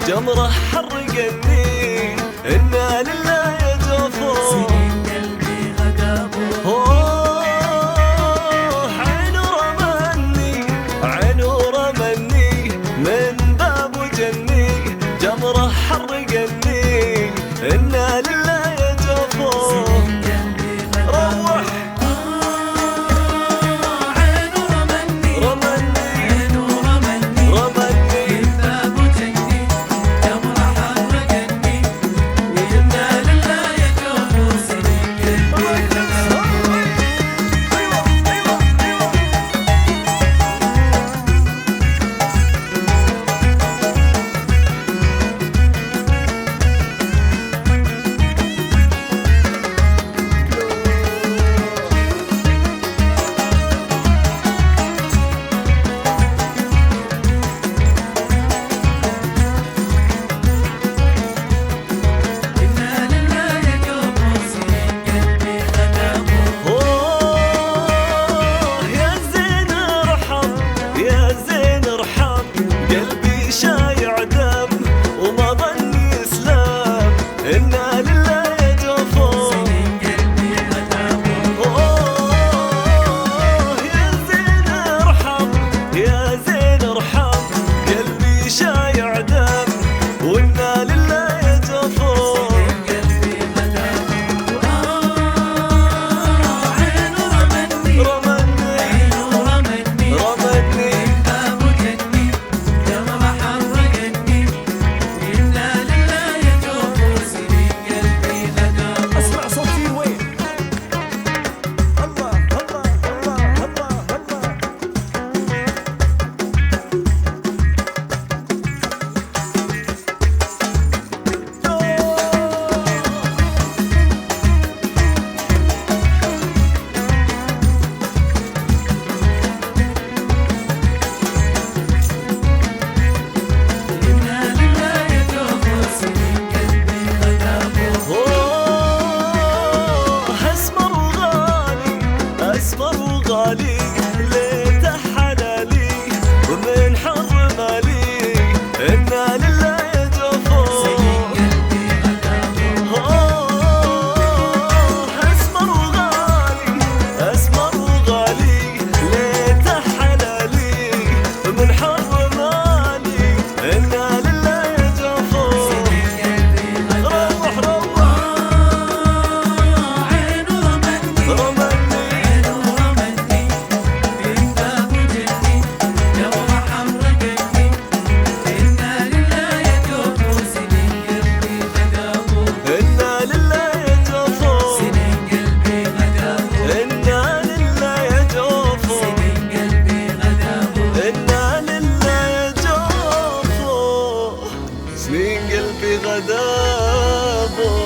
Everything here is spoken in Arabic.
جمرة حرقني إنا لله يا جفور سنين قلبي غدابه عينه رمني من باب جني جمرة حرقني إنا لله يا جفور سنين قلبي غدابه روح عينه رمني عينه رمني من باب جني جمرة حرقني وإنا لله يا جفور سنين قلبي غدابه إنا لله يا جفور سنين قلبي غدابه يا زين ارحم يا زين ارحم قلبي شايع دم وإنا لله يا جفور قلبي غدابه عينه رمني عينه رمني من باب جني جمرة حرقني وإنا لله يا جفور سنين قلبي غدابه اسمع صوتي وين الله الله الله الله إنا لله يا جفور سنين قلبي غدابه اسمر وغالي اسمر وغالي ليته حلالي ومن حرمالي إنا لله يا جفور سنين قلبي غدابه اسمر وغالي اسمر وغالي ليته حلالي ومن حرمالي إنا لله يا جفور سنين قلبي غدابه روح عينه رمني رمني عينه رمني من باب جني جمرة حرقني إنا لله يا جفور سنين قلبي غدابه إنا لله يا جفور سنين قلبي غدابه إنا لله يا جفور سنين قلبي غدابه إنا لله يا جفور سنين قلبي غدابه